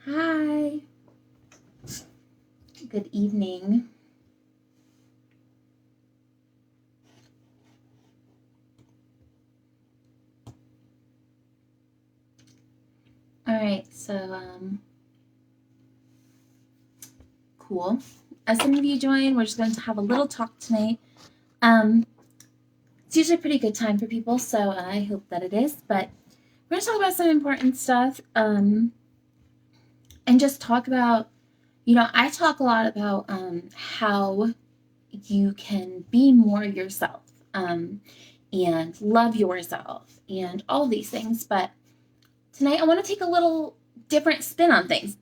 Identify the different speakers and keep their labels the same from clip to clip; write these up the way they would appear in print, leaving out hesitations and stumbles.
Speaker 1: Hi. Good evening. All right, so cool. As some of you join, we're just going to have a little talk tonight. It's usually a pretty good time for people, so I hope that it is. But we're going to talk about some important stuff, and just talk about, I talk a lot about how you can be more yourself, and love yourself, and all these things. But tonight, I want to take a little different spin on things.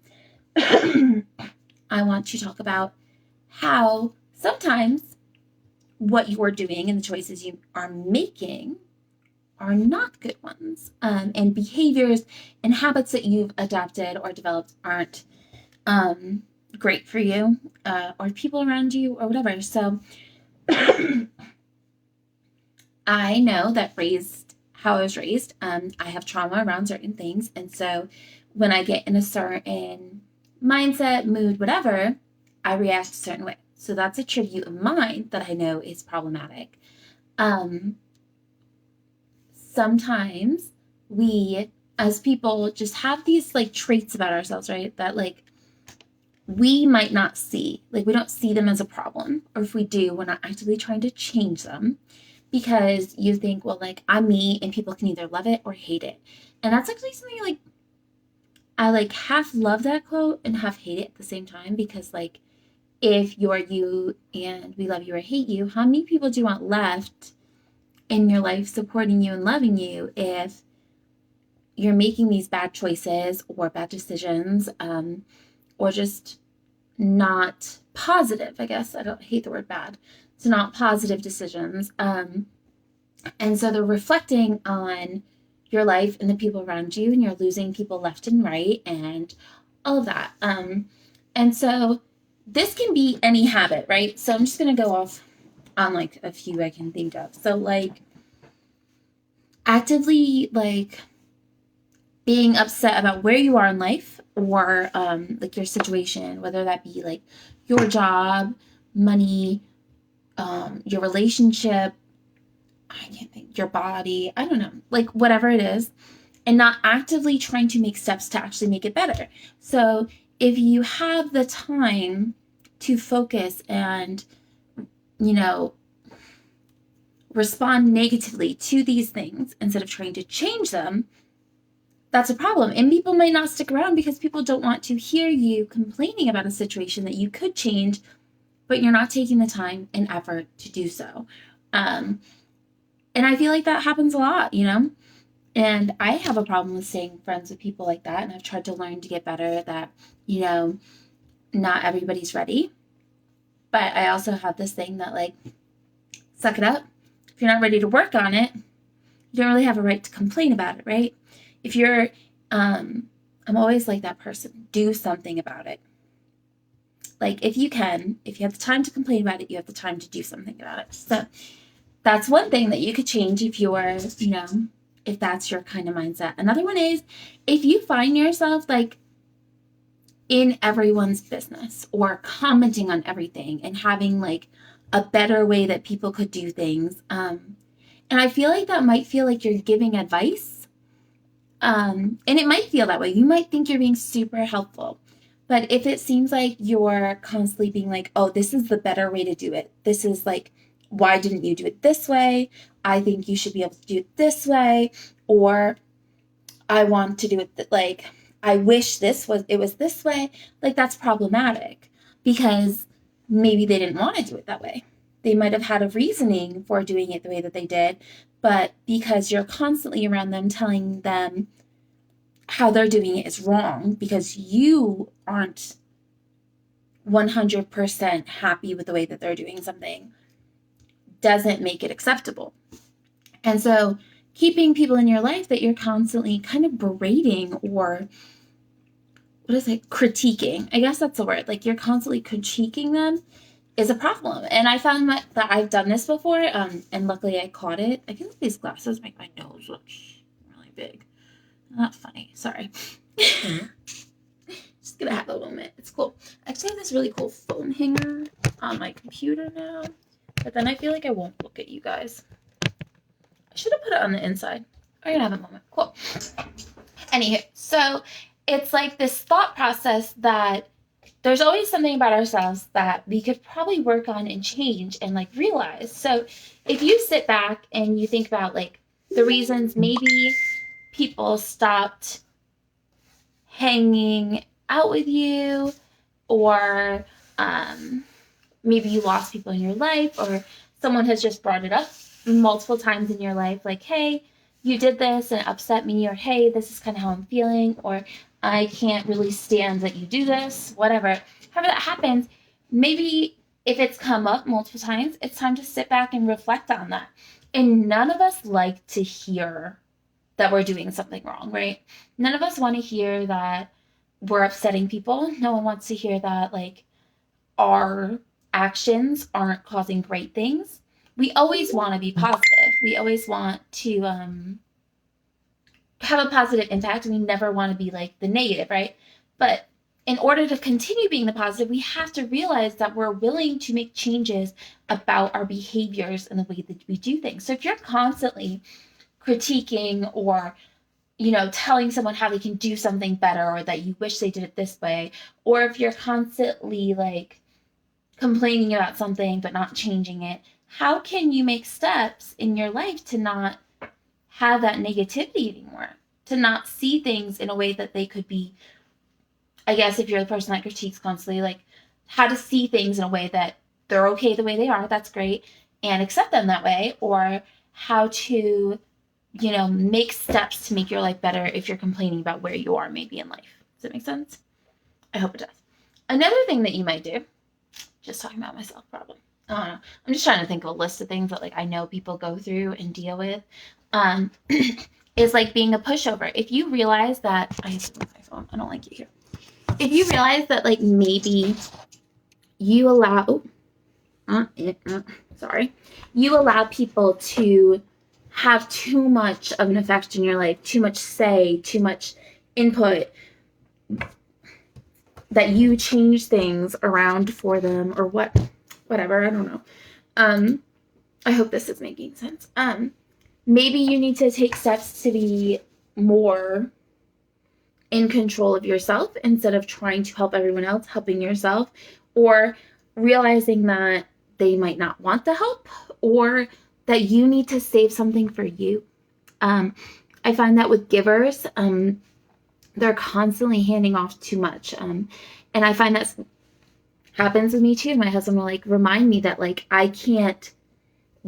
Speaker 1: I want to talk about how sometimes what you're doing and the choices you are making are not good ones, and behaviors and habits that you've adopted or developed aren't great for you, or people around you or whatever. So I know that how I was raised, I have trauma around certain things. And so when I get in a certain mindset, mood, whatever, I react a certain way. So that's a tribute of mine that I know is problematic. Sometimes we, as people, just have these like traits about ourselves, right? That like we might not see, like we don't see them as a problem, or if we do, we're not actively trying to change them, because you think, well, like I'm me and people can either love it or hate it. And that's actually something like I like half love that quote and half hate it at the same time, because like if you're you and we love you or hate you, how many people do you want left in your life supporting you and loving you if you're making these bad choices or bad decisions, or just not positive, I guess. I don't hate the word bad. It's not positive decisions. And so they're reflecting on your life and the people around you, and you're losing people left and right and all of that. And so this can be any habit, right? So I'm just going to go off on like a few I can think of. So like actively like being upset about where you are in life, or like your situation, whether that be like your job, money, your relationship, I can't think, your body, I don't know, like whatever it is, and not actively trying to make steps to actually make it better. So if you have the time to focus and, respond negatively to these things instead of trying to change them, that's a problem. And people might not stick around because people don't want to hear you complaining about a situation that you could change, but you're not taking the time and effort to do so. And I feel like that happens a lot, and I have a problem with staying friends with people like that. And I've tried to learn to get better at that, not everybody's ready. But I also have this thing that like, suck it up. If you're not ready to work on it, you don't really have a right to complain about it, right? If you're, I'm always like that person, do something about it. Like if you have the time to complain about it, you have the time to do something about it. So that's one thing that you could change if you're, if that's your kind of mindset. Another one is if you find yourself like in everyone's business or commenting on everything and having like a better way that people could do things. And I feel like that might feel like you're giving advice. And it might feel that way. You might think you're being super helpful. But if it seems like you're constantly being like, oh, this is the better way to do it. This is like, why didn't you do it this way? I think you should be able to do it this way. Or I want to do it like, I wish it was this way. Like that's problematic, because maybe they didn't want to do it that way. They might have had a reasoning for doing it the way that they did, but because you're constantly around them telling them how they're doing it is wrong because you aren't 100% happy with the way that they're doing something, doesn't make it acceptable. And so keeping people in your life that you're constantly kind of berating, or what is it, critiquing. I guess that's the word. Like, you're constantly critiquing them is a problem. And I found that I've done this before, and luckily I caught it. I feel like these glasses make my nose look really big. Not funny. Sorry. Just gonna have a moment. It's cool. I actually have this really cool phone hanger on my computer now, but then I feel like I won't look at you guys. I should have put it on the inside. We're gonna have a moment. Cool. Anywho, so it's like this thought process that there's always something about ourselves that we could probably work on and change and like realize. So if you sit back and you think about like the reasons maybe people stopped hanging out with you, or maybe you lost people in your life, or someone has just brought it up multiple times in your life, like, hey, you did this and it upset me, or hey, this is kind of how I'm feeling, or I can't really stand that you do this, whatever. However that happens, maybe if it's come up multiple times, it's time to sit back and reflect on that. And none of us like to hear that we're doing something wrong, right? None of us want to hear that we're upsetting people. No one wants to hear that, like, our actions aren't causing great things. We always want to be positive. We always want to have a positive impact. We never want to be like the negative, right? But in order to continue being the positive, we have to realize that we're willing to make changes about our behaviors and the way that we do things. So if you're constantly critiquing or, you know, telling someone how they can do something better, or that you wish they did it this way, or if you're constantly like complaining about something but not changing it, how can you make steps in your life to not have that negativity anymore, to not see things in a way that they could be? I guess if you're the person that critiques constantly, like, how to see things in a way that they're okay the way they are, that's great, and accept them that way, or how to, you know, make steps to make your life better if you're complaining about where you are maybe in life. Does that make sense? I hope it does. Another thing that you might do, just talking about myself probably, I don't know, I'm just trying to think of a list of things that like I know people go through and deal with, is like being a pushover. If you realize that, I have to move my phone, I don't like you here. If you realize that like maybe you allow, you allow people to have too much of an effect in your life, too much say, too much input, that you change things around for them, or whatever, I don't know. I hope this is making sense. Maybe you need to take steps to be more in control of yourself instead of trying to help everyone else, helping yourself, or realizing that they might not want the help, or that you need to save something for you. I find that with givers, they're constantly handing off too much. And I find that happens with me too. My husband will like remind me that like I can't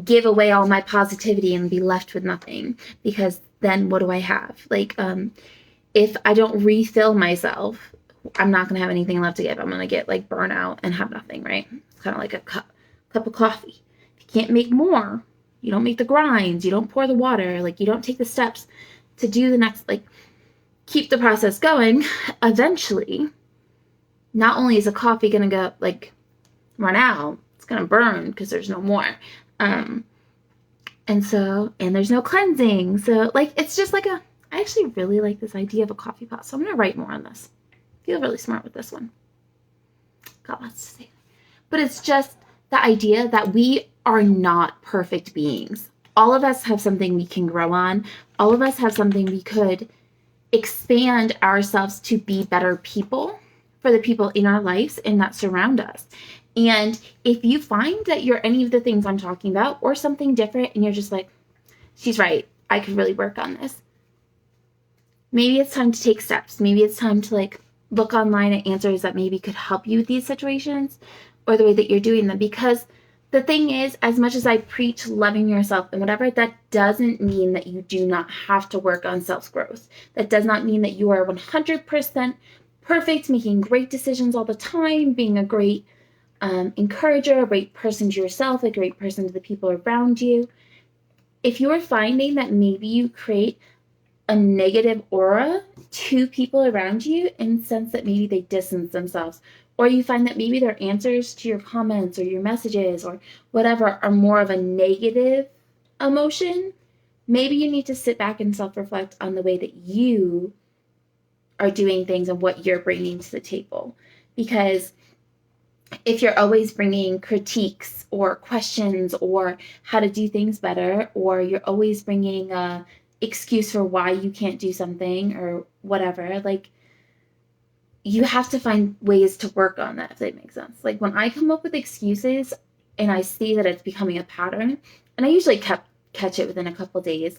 Speaker 1: give away all my positivity and be left with nothing, because then what do I have? Like, if I don't refill myself, I'm not going to have anything left to give. I'm going to get like burnout and have nothing, right? It's kind of like a cup of coffee. If you can't make more, you don't make the grinds, you don't pour the water, like you don't take the steps to do the next, like keep the process going, eventually, not only is the coffee going to go like run out, it's going to burn because there's no more. And there's no cleansing. So like, it's just like I actually really like this idea of a coffee pot. So I'm going to write more on this. I feel really smart with this one. Got lots to say. But it's just the idea that we are not perfect beings. All of us have something we can grow on. All of us have something we could expand ourselves to be better people for the people in our lives and that surround us. And if you find that you're any of the things I'm talking about or something different, and you're just like, she's right, I could really work on this, maybe it's time to take steps. Maybe it's time to like look online at answers that maybe could help you with these situations or the way that you're doing them. Because the thing is, as much as I preach loving yourself and whatever, that doesn't mean that you do not have to work on self-growth. That does not mean that you are 100% perfect, making great decisions all the time, being a great encourager, a great person to yourself, a great person to the people around you. if you're finding that maybe you create a negative aura to people around you in the sense that maybe they distance themselves, or you find that maybe their answers to your comments or your messages or whatever are more of a negative emotion, maybe you need to sit back and self-reflect on the way that you are doing things and what you're bringing to the table. Because if you're always bringing critiques or questions or how to do things better, or you're always bringing a excuse for why you can't do something or whatever, like, you have to find ways to work on that, if that makes sense. Like, when I come up with excuses and I see that it's becoming a pattern, and I usually catch it within a couple of days,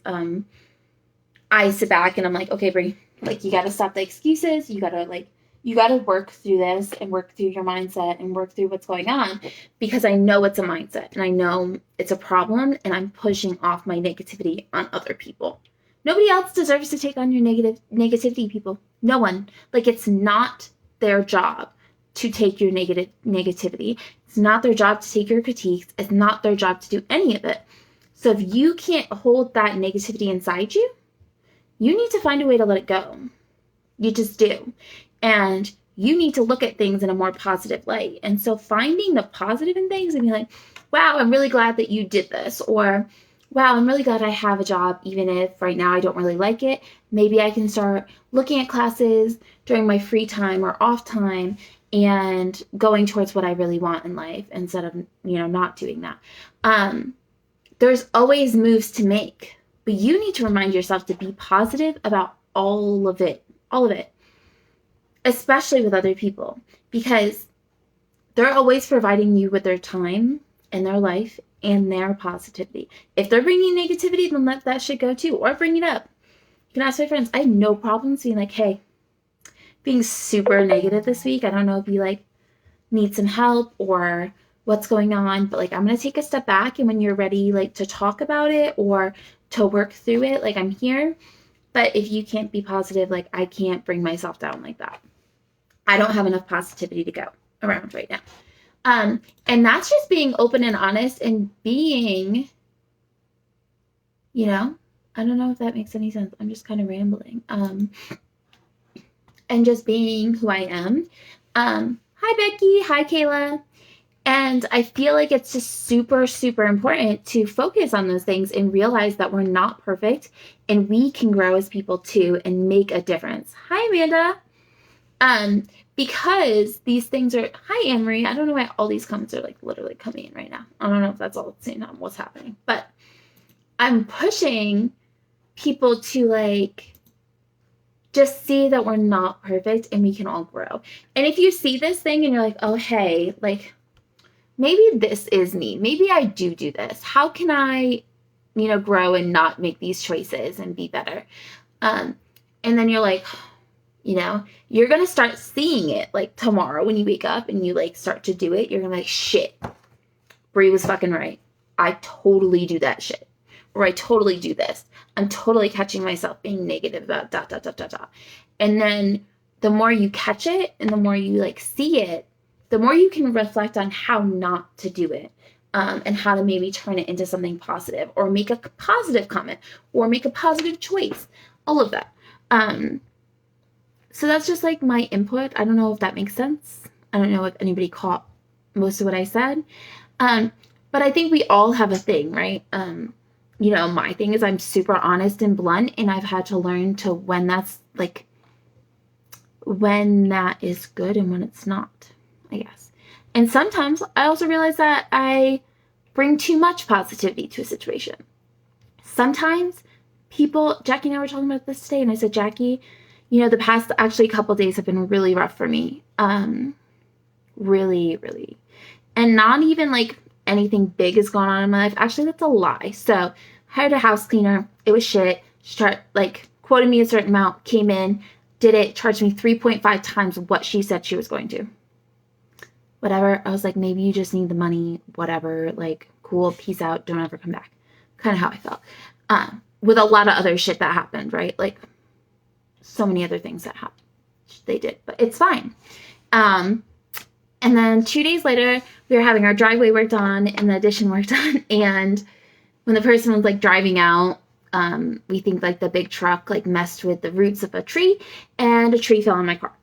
Speaker 1: I sit back and I'm like, okay, Brie, like, you got to stop the excuses. You got to work through this and work through your mindset and work through what's going on, because I know it's a mindset and I know it's a problem, and I'm pushing off my negativity on other people. Nobody else deserves to take on your negativity, people. No one. Like, it's not their job to take your negativity. It's not their job to take your critiques. It's not their job to do any of it. So if you can't hold that negativity inside you, you need to find a way to let it go. You just do. And you need to look at things in a more positive light. And so finding the positive in things and be like, wow, I'm really glad that you did this. Or, wow, I'm really glad I have a job, even if right now I don't really like it. Maybe I can start looking at classes during my free time or off time and going towards what I really want in life instead of, not doing that. There's always moves to make, but you need to remind yourself to be positive about all of it, especially with other people, because they're always providing you with their time and their life and their positivity. If they're bringing negativity, then let that shit go too, or bring it up. You can ask my friends. I have no problems being like, hey, being super negative this week. I don't know if you need some help or what's going on, but I'm going to take a step back, and when you're ready, to talk about it or to work through it, I'm here. But if you can't be positive, I can't bring myself down like that. I don't have enough positivity to go around right now. And that's just being open and honest and being, I don't know if that makes any sense. I'm just kind of rambling. And just being who I am. Hi, Becky. Hi, Kayla. And I feel like it's just super, super important to focus on those things and realize that we're not perfect and we can grow as people too and make a difference. Hi, Amanda. Because these things are, hi, Anne-Marie. I don't know why all these comments are literally coming in right now. I don't know if that's all at the same time what's happening, but I'm pushing people to just see that we're not perfect and we can all grow. And if you see this thing and you're like, oh, hey, maybe this is me. Maybe I do this. How can I, grow and not make these choices and be better? And then you're like, you're going to start seeing it tomorrow when you wake up and you start to do it. You're going to be like, shit, Brie was fucking right. I totally do that shit. Or I totally do this. I'm totally catching myself being negative about ... And then the more you catch it and the more you see it, the more you can reflect on how not to do it, and how to maybe turn it into something positive or make a positive comment or make a positive choice, all of that. So that's just my input. I don't know if that makes sense. I don't know if anybody caught most of what I said. But I think we all have a thing, right? My thing is I'm super honest and blunt, and I've had to learn to when that's when that is good and when it's not, I guess. And sometimes I also realize that I bring too much positivity to a situation. Sometimes people, Jackie and I were talking about this today, and I said, Jackie, the past actually couple days have been really rough for me. Really, really. And not even anything big is going on in my life. Actually, that's a lie. So hired a house cleaner. It was shit. She quoted me a certain amount, came in, did it, charged me 3.5 times what she said she was going to. Whatever. I was like, maybe you just need the money, whatever, cool, peace out, don't ever come back. Kind of how I felt. With a lot of other shit that happened, right? So many other things that happened. They did, but it's fine. And then 2 days later, we were having our driveway worked on and the addition worked on, and when the person was like driving out, we think like the big truck like messed with the roots of a tree, and a tree fell on my car.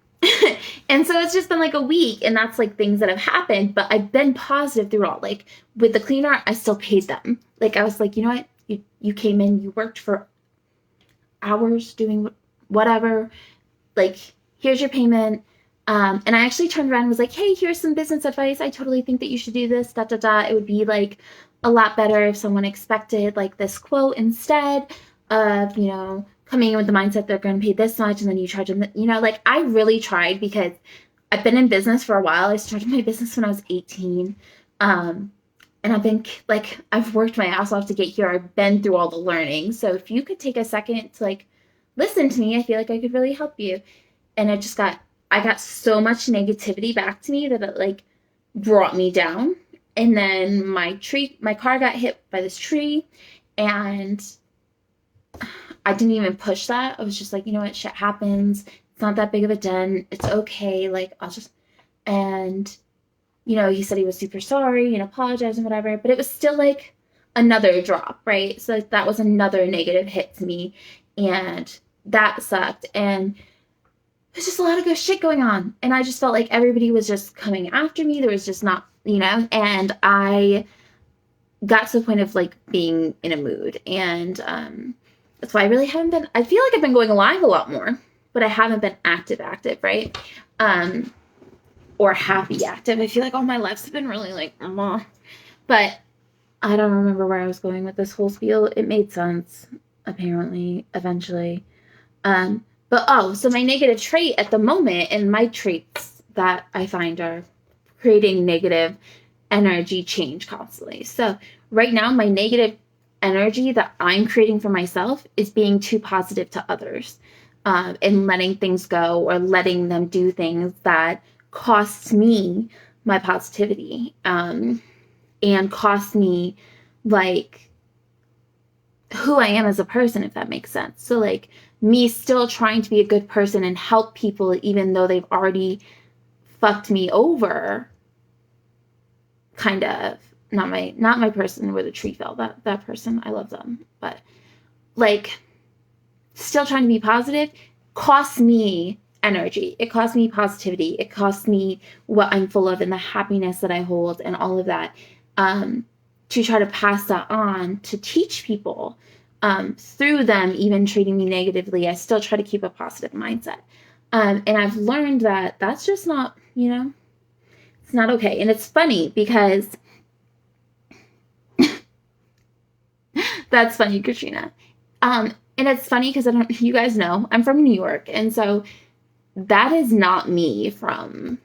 Speaker 1: And so it's just been like a week, and that's like things that have happened, but I've been positive throughout. Like with the cleaner, I still paid them. Like I was like, you know what? You came in, you worked for hours doing whatever. Like, here's your payment. And I actually turned around and was like, hey, here's some business advice. I totally think that you should do this, da, da, da. It would be like a lot better if someone expected like this quote instead of, you know, coming in with the mindset they're going to pay this much and then you charge them, you know, like I really tried because I've been in business for a while. I started my business when I was 18. And I've been like, I've worked my ass off to get here. I've been through all the learning. So if you could take a second to like listen to me, I feel like I could really help you. And I got so much negativity back to me that it like brought me down. And then my car got hit by this tree, and I didn't even push that. I was just like, you know what, shit happens. It's not that big of a dent. It's okay. Like, and, you know, he said he was super sorry and apologized and whatever, but it was still like another drop, right? So that was another negative hit to me, and that sucked. And there's just a lot of good shit going on. And I just felt like everybody was just coming after me. There was just not, you know, and I got to the point of like being in a mood. And that's why I really haven't been, I feel like I've been going live a lot more, but I haven't been active, right? Or happy active. I feel like all my lives have been really like, but I don't remember where I was going with this whole spiel. It made sense, apparently, eventually. So my negative trait at the moment, and my traits that I find are creating negative energy change constantly. So right now, my negative energy that I'm creating for myself is being too positive to others, and letting things go or letting them do things that costs me my positivity, and cost me like who I am as a person, if that makes sense. So like me still trying to be a good person and help people even though they've already fucked me over, kind of. Not my person where the tree fell. That person, I love them, but like still trying to be positive costs me energy. It costs me positivity. It costs me what I'm full of and the happiness that I hold and all of that, to try to pass that on to teach people, through them even treating me negatively. I still try to keep a positive mindset. And I've learned that that's just not, you know, it's not okay. And it's funny because that's funny, Katrina. And it's funny because you guys know, I'm from New York. And so that is not me from,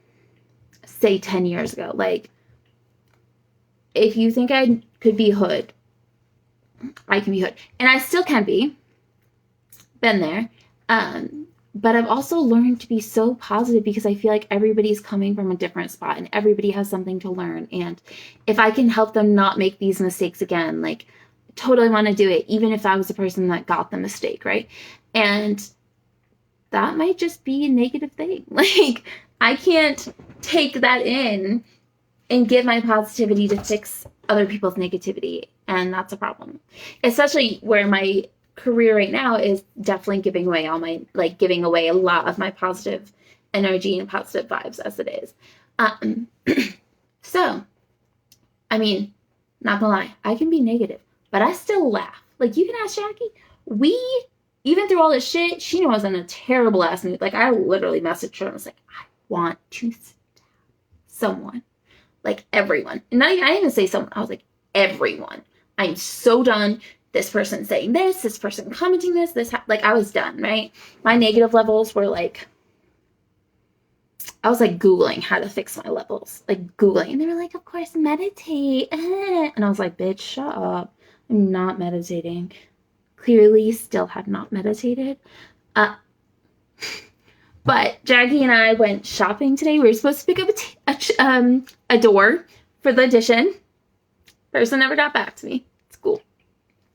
Speaker 1: say, 10 years ago. Like, if you think I could be hood, I can be hood. And I still can be. Been there. But I've also learned to be so positive because I feel like everybody's coming from a different spot and everybody has something to learn. And if I can help them not make these mistakes again, like, totally want to do it, even if I was the person that got the mistake, right? And that might just be a negative thing. Like, I can't take that in and give my positivity to fix other people's negativity, and that's a problem. Especially where my career right now is definitely giving away giving away a lot of my positive energy and positive vibes as it is. So, I mean, not gonna lie, I can be negative, but I still laugh. Like, you can ask Jackie. Even through all this shit, she knew I was in a terrible ass mood. Like, I literally messaged her and was like, I want to stab someone. Like, everyone. And I didn't even say someone. I was like, everyone. I'm so done. This person saying this person commenting this, like, I was done, right? My negative levels were like, I was like Googling how to fix my levels. Like, Googling. And they were like, of course, meditate. And I was like, bitch, shut up. I'm not meditating. Clearly still have not meditated. But Jackie and I went shopping today. We were supposed to pick up a door for the addition. Person never got back to me. It's cool.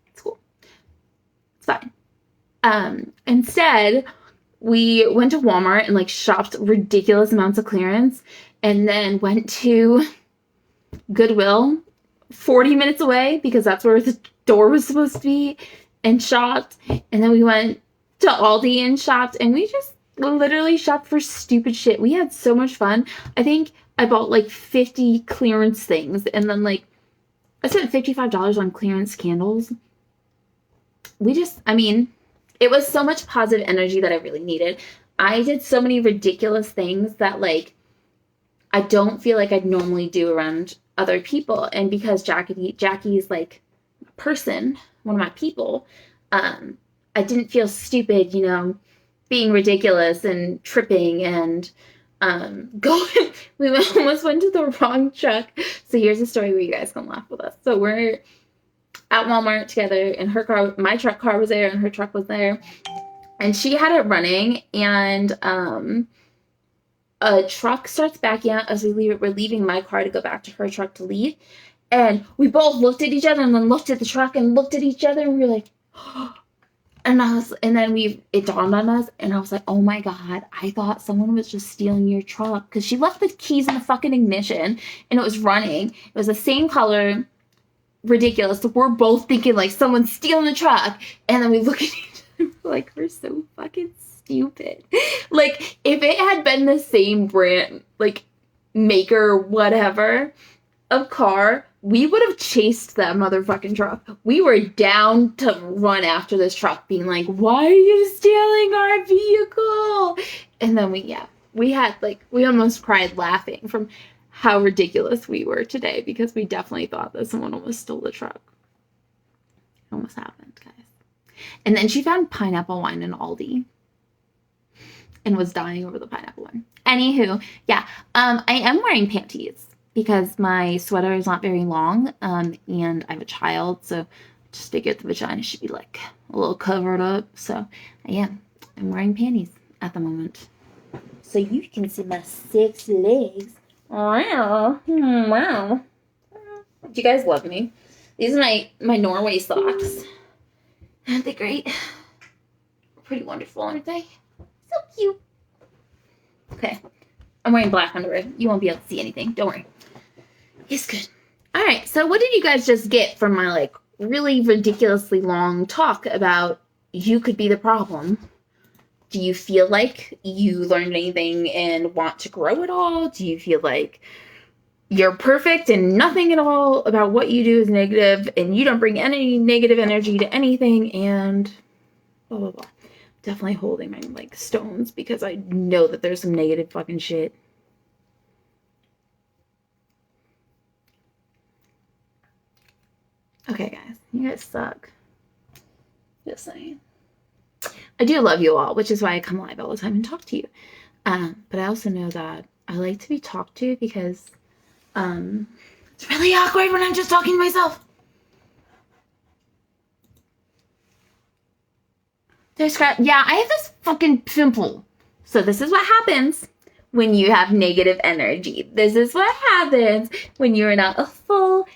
Speaker 1: It's fine. Instead, we went to Walmart and like shopped ridiculous amounts of clearance, and then went to Goodwill 40 minutes away because that's where store was supposed to be and shopped. And then we went to Aldi and shopped, and we just literally shopped for stupid shit. We had so much fun. I think I bought like 50 clearance things, and then like I spent $55 on clearance candles. It was so much positive energy that I really needed. I did so many ridiculous things that like I don't feel like I'd normally do around other people. And because Jackie's like a person, one of my people, I didn't feel stupid, being ridiculous and tripping and going. We almost went to the wrong truck. So here's a story where you guys can laugh with us. So we're at Walmart together, and her car, my truck car was there, and her truck was there, and she had it running, and a truck starts backing out as we're leaving my car to go back to her truck to leave, and we both looked at each other and then looked at the truck and looked at each other, and we were like, and then it dawned on us, and I was like, oh my God, I thought someone was just stealing your truck, because she left the keys in the fucking ignition, and it was running. It was the same color, ridiculous. So we're both thinking like someone's stealing the truck, and then we look at each other like we're so fucking stupid. Like if it had been the same brand, like maker, whatever, of car, we would have chased that motherfucking truck. We were down to run after this truck, being like, why are you stealing our vehicle? And then we almost cried laughing from how ridiculous we were today, because we definitely thought that someone almost stole the truck. It almost happened, guys. And then she found pineapple wine in Aldi and was dying over the pineapple wine. Anywho, yeah, I am wearing panties because my sweater is not very long, and I have a child, so just figured the vagina should be like a little covered up. So I'm wearing panties at the moment, so you can see my 6 legs. Wow. Wow. Do you guys love me? These are my Norway socks. Aren't they great? Pretty wonderful, aren't they? So cute. Okay. I'm wearing black underwear. You won't be able to see anything. Don't worry. It's good. All right. So what did you guys just get from my like really ridiculously long talk about you could be the problem? Do you feel like you learned anything and want to grow at all? Do you feel like you're perfect and nothing at all about what you do is negative and you don't bring any negative energy to anything and blah, blah, blah. Definitely holding my like stones because I know that there's some negative fucking shit. Okay, guys. You guys suck. Just saying. I do love you all, which is why I come live all the time and talk to you. But I also know that I like to be talked to because it's really awkward when I'm just talking to myself. Yeah, I have this fucking pimple. So this is what happens when you have negative energy. This is what happens when you're not a full,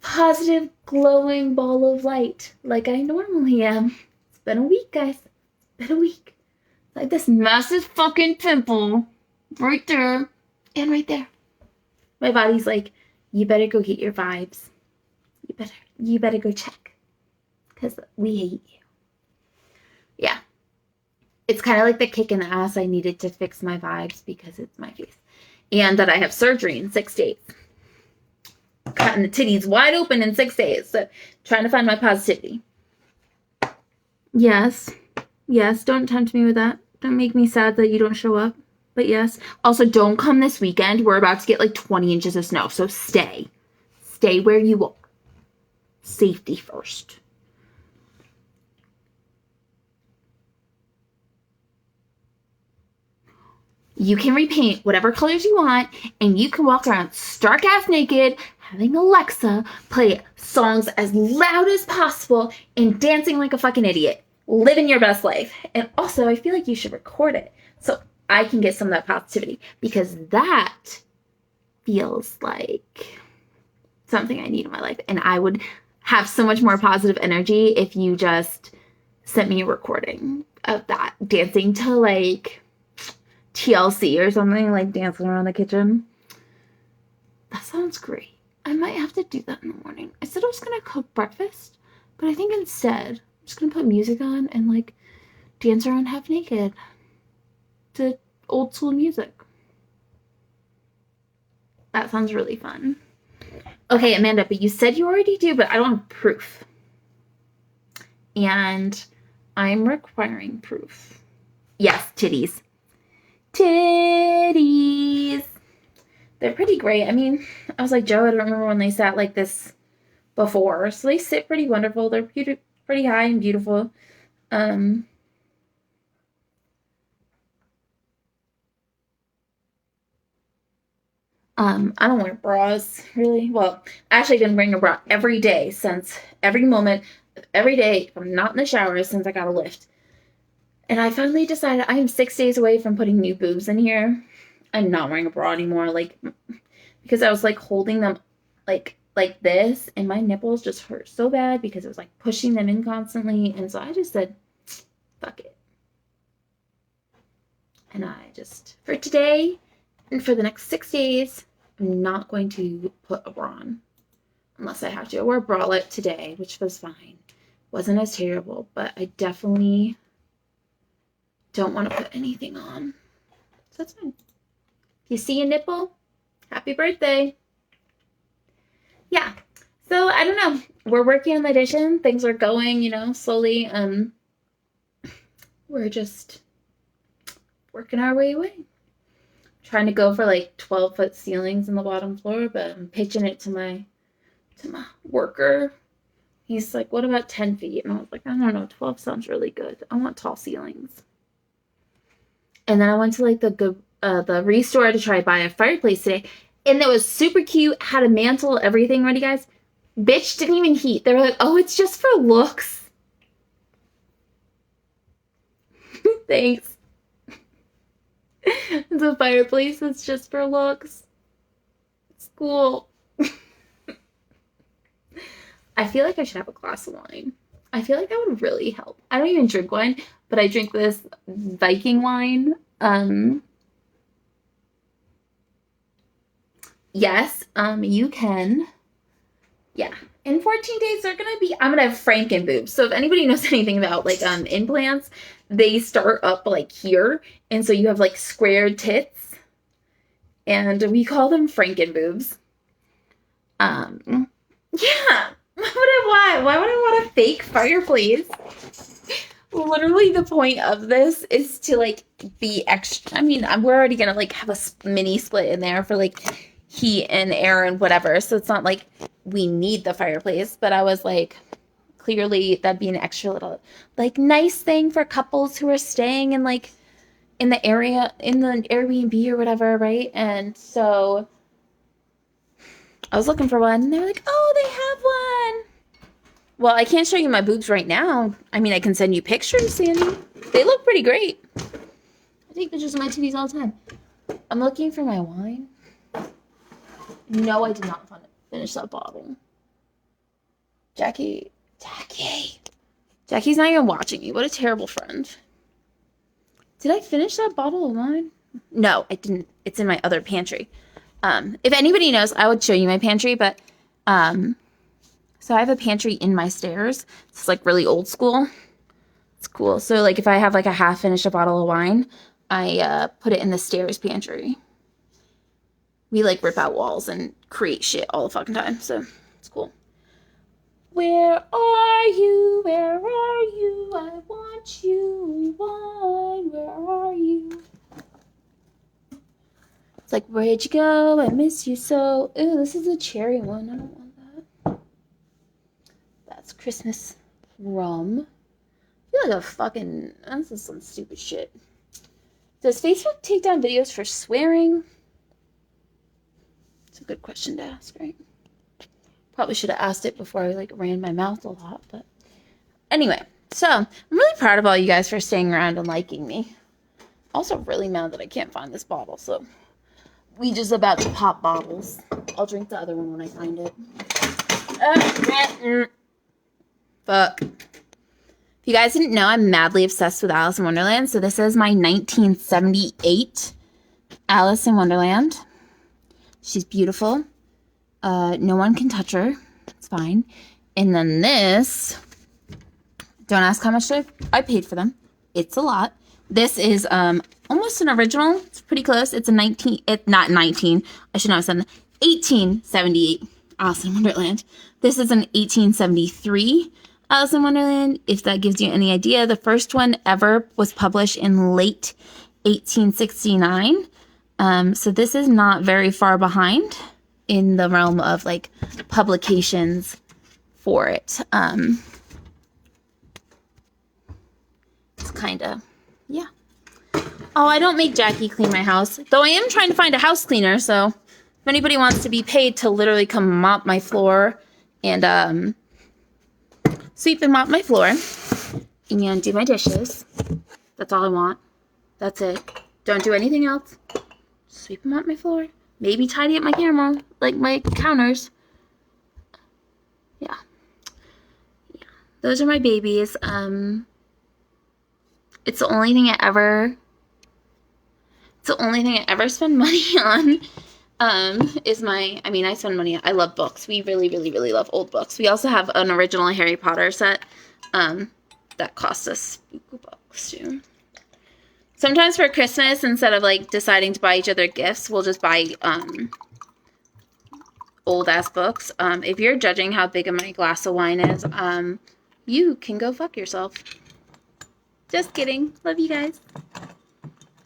Speaker 1: positive, glowing ball of light like I normally am. It's been a week, guys. It's been a week. Like this massive fucking pimple right there and right there. My body's like, you better go get your vibes. You better go check. Because we hate you. Yeah. It's kind of like the kick in the ass I needed to fix my vibes because it's my face. And that I have surgery in 6 days. Cutting the titties wide open in 6 days. So trying to find my positivity. Yes. Yes, don't tempt me with that. Don't make me sad that you don't show up. But yes. Also, don't come this weekend. We're about to get like 20 inches of snow. So stay. Stay where you are. Safety first. You can repaint whatever colors you want, and you can walk around stark-ass naked, having Alexa play songs as loud as possible, and dancing like a fucking idiot. Living your best life. And also, I feel like you should record it so I can get some of that positivity, because that feels like something I need in my life. And I would have so much more positive energy if you just sent me a recording of that, dancing to like TLC or something, like dancing around the kitchen. That sounds great. I might have to do that in the morning. I said I was gonna cook breakfast, but I think instead I'm just gonna put music on and like dance around half naked to old school music. That sounds really fun. Okay, Amanda, but you said you already do, but I don't have proof. And I'm requiring proof. Yes, titties. Titties. They're pretty great. I mean, I was like, Joe, I don't remember when they sat like this before. So they sit pretty wonderful. They're pretty high and beautiful. I don't wear bras, really. Well, actually, I've been wearing a bra every day since, every moment, every day. I'm not in the shower since I got a lift. And I finally decided I am 6 days away from putting new boobs in here. I'm not wearing a bra anymore, like, because I was like holding them like this, and my nipples just hurt so bad because it was like pushing them in constantly. And so I just said, fuck it. And I just, for today and for the next 6 days, I'm not going to put a bra on unless I have to. I wore a bralette today, which was fine. Wasn't as terrible, but I definitely don't want to put anything on. So that's fine. If you see a nipple, happy birthday. Yeah. So I don't know. We're working on the addition. Things are going, you know, slowly. We're just working our way away. Trying to go for like 12-foot ceilings in the bottom floor, but I'm pitching it to my worker. He's like, what about 10 feet? And I was like, I don't know, 12 sounds really good. I want tall ceilings. And then I went to like the Restore to try to buy a fireplace today. And it was super cute, had a mantle, everything ready, guys. Bitch didn't even heat. They were like, oh, it's just for looks. Thanks. It's a fireplace that's just for looks. It's cool. I feel like I should have a glass of wine. I feel like that would really help. I don't even drink wine, but I drink this Viking wine. Yes, you can. Yeah. In 14 days, I'm gonna have Franken boobs. So if anybody knows anything about like implants, they start up like here, and so you have like squared tits, and we call them Franken boobs. Yeah. Why would I want a fake fireplace? Literally, the point of this is to like be extra. I mean, we're already gonna like have a mini split in there for like heat and air and whatever. So it's not like we need the fireplace, but I was like, clearly that'd be an extra little like nice thing for couples who are staying in like in the area, in the Airbnb or whatever, right? And so I was looking for one, and they were like, oh, they have one. Well, I can't show you my boobs right now. I mean, I can send you pictures, Sandy. They look pretty great. I take pictures of my titties all the time. I'm looking for my wine. No, I did not finish that bottle. Jackie's not even watching me. What a terrible friend. Did I finish that bottle of wine? No, I didn't. It's in my other pantry. If anybody knows, I would show you my pantry, but so I have a pantry in my stairs. It's like really old school. It's cool. So like if I have like a half finished bottle of wine, I put it in the stairs pantry. We like rip out walls and create shit all the fucking time. So it's cool. Where are you? Where are you? I want you, wine. Where are you? It's like, where'd you go? I miss you so. Ooh, this is a cherry one. I don't want that. That's Christmas rum. I feel like a fucking... This is some stupid shit. Does Facebook take down videos for swearing? It's a good question to ask, right? Probably should have asked it before I like ran my mouth a lot, but anyway. So, I'm really proud of all you guys for staying around and liking me. Also really mad that I can't find this bottle, so we just about to pop bottles. I'll drink the other one when I find it. Fuck. If you guys didn't know, I'm madly obsessed with Alice in Wonderland. So this is my 1978 Alice in Wonderland. She's beautiful. No one can touch her. It's fine. And then this, don't ask how much I paid for them. It's a lot. This is almost an original. It's pretty close. It's a not 19. I should not have said that. 1878 Alice in Wonderland. This is an 1873 Alice in Wonderland. If that gives you any idea, the first one ever was published in late 1869. So this is not very far behind in the realm of like publications for it. It's kind of, yeah. Oh, I don't make Jackie clean my house, though I am trying to find a house cleaner. So if anybody wants to be paid to literally come mop my floor and sweep and mop my floor and do my dishes, that's all I want. That's it. Don't do anything else. Sweep and mop my floor. Maybe tidy up my camera, like my counters. Yeah. Those are my babies. It's the only thing I ever spend money on. Is my, I spend money, I love books. We really, really, really love old books. We also have an original Harry Potter set, that cost us $bucks too. Sometimes for Christmas, instead of like deciding to buy each other gifts, we'll just buy, old ass books. If you're judging how big of my glass of wine is, you can go fuck yourself. Just kidding. Love you guys.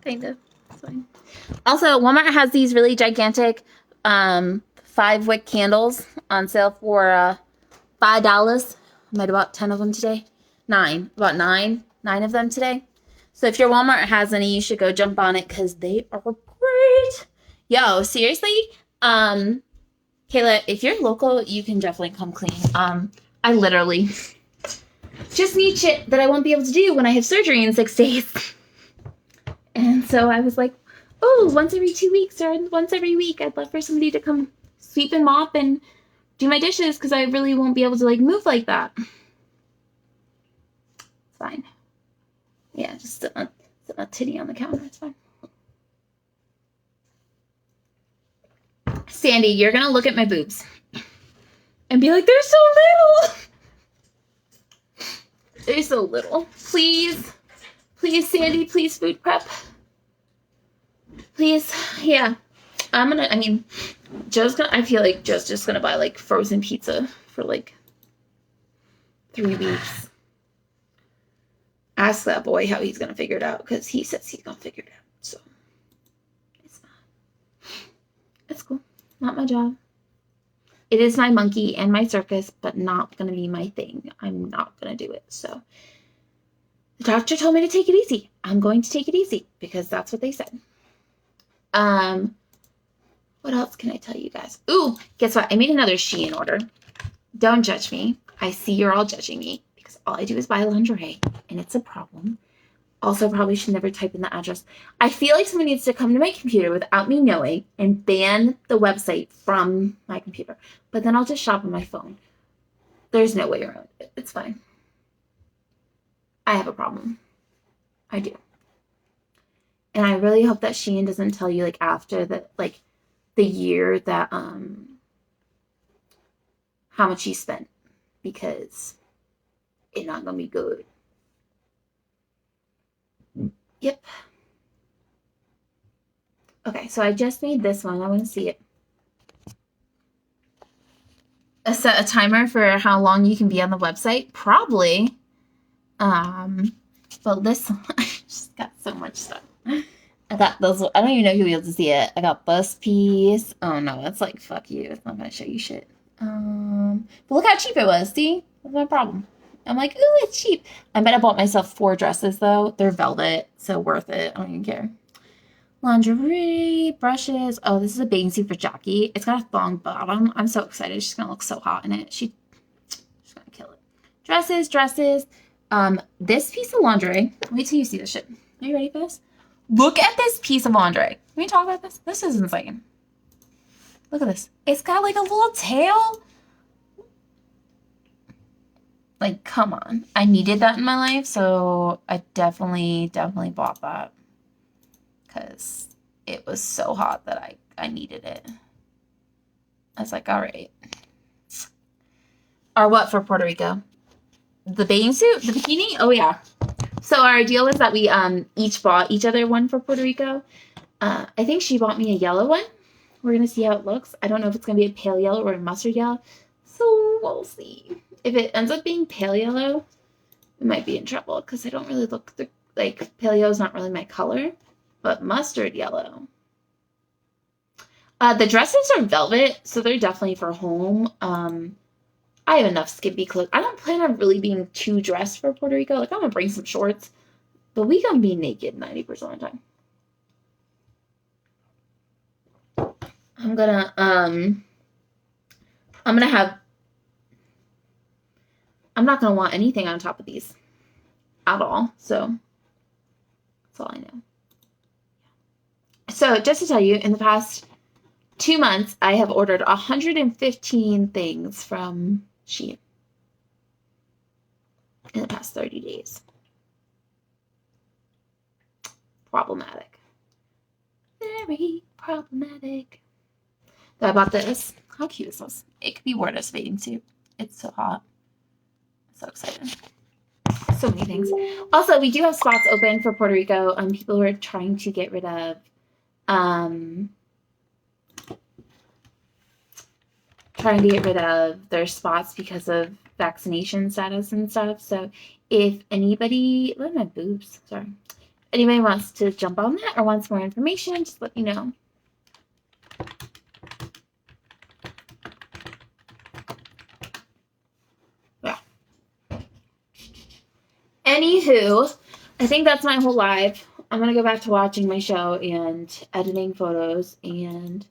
Speaker 1: Kind of. It's fine. Also, Walmart has these really gigantic 5-wick candles on sale for $5. I might have bought 10 of them today. 9. About 9 of them today. So if your Walmart has any, you should go jump on it because they are great. Yo, seriously? Kayla, if you're local, you can definitely come clean. I literally just need shit that I won't be able to do when I have surgery in 6 days. And so I was like, oh, once every 2 weeks or once every week, I'd love for somebody to come sweep and mop and do my dishes because I really won't be able to like move like that. It's fine. Yeah, just sit a titty on the counter. It's fine. Sandy, you're going to look at my boobs and be like, they're so little. They're so little. Please. Please, Sandy, please food prep. Please. Yeah. I feel like Joe's just going to buy like frozen pizza for like 3 weeks. Ask that boy how he's going to figure it out because he says he's going to figure it out. So, it's not. It's cool. Not my job. It is my monkey and my circus, but not going to be my thing. I'm not going to do it. So, the doctor told me to take it easy. I'm going to take it easy because that's what they said. What else can I tell you guys? Ooh, guess what? I made another Shein order. Don't judge me. I see you're all judging me. All I do is buy lingerie, and it's a problem. Also, probably should never type in the address. I feel like someone needs to come to my computer without me knowing and ban the website from my computer. But then I'll just shop on my phone. There's no way around it. It's fine. I have a problem. I do. And I really hope that Shein doesn't tell you, like, after the year that, how much you spent. Because it's not gonna be good. Yep. Okay, so I just made this one. I want to see it. Set a timer for how long you can be on the website. Probably. But this one, I just got so much stuff. I got those. I don't even know if you'll be able to see it. I got bust piece. Oh no, it's like fuck you. It's not gonna show you shit. But look how cheap it was. See, that's my problem. I'm like, ooh, it's cheap. I bet I bought myself 4 dresses, though. They're velvet, so worth it. I don't even care. Lingerie, brushes. Oh, this is a bathing suit for Jackie. It's got a thong bottom. I'm so excited. She's going to look so hot in it. She's going to kill it. Dresses. This piece of lingerie. Wait till you see this shit. Are you ready for this? Look at this piece of lingerie. Can we talk about this? This is insane. Look at this. It's got like a little tail. Like, come on. I needed that in my life, so I definitely bought that. Because it was so hot that I needed it. I was like, all right. Or what for Puerto Rico? The bathing suit? The bikini? Oh, yeah. So our deal is that we each bought each other one for Puerto Rico. I think she bought me a yellow one. We're going to see how it looks. I don't know if it's going to be a pale yellow or a mustard yellow. So we'll see. If it ends up being pale yellow, we might be in trouble because I don't really look like pale yellow is not really my color. But mustard yellow. The dresses are velvet, so they're definitely for home. I have enough skimpy clothes. I don't plan on really being too dressed for Puerto Rico. Like, I'm going to bring some shorts. But we going to be naked 90% of the time. I'm gonna have, I'm not gonna want anything on top of these at all, so that's all I know. So just to tell you, in the past 2 months, I have ordered 115 things from Shein in the past 30 days. Problematic. Very problematic. So I bought this. How cute is this? It could be worn as a bathing suit. It's so hot. So excited. So many things. Also, we do have spots open for Puerto Rico. People who are trying to get rid of their spots because of vaccination status and stuff. So if anybody, what are my boobs? Sorry. Anybody wants to jump on that or wants more information, just let me know. Yeah. Anywho, I think that's my whole life. I'm going to go back to watching my show and editing photos and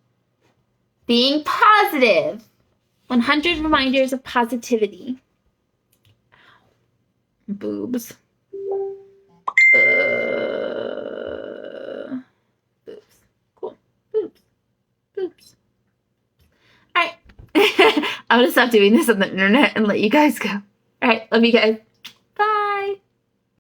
Speaker 1: being positive. 100 reminders of positivity. Boobs. Boobs. Cool. Boobs. Boobs. All right. I'm going to stop doing this on the internet and let you guys go. All right. Love you guys.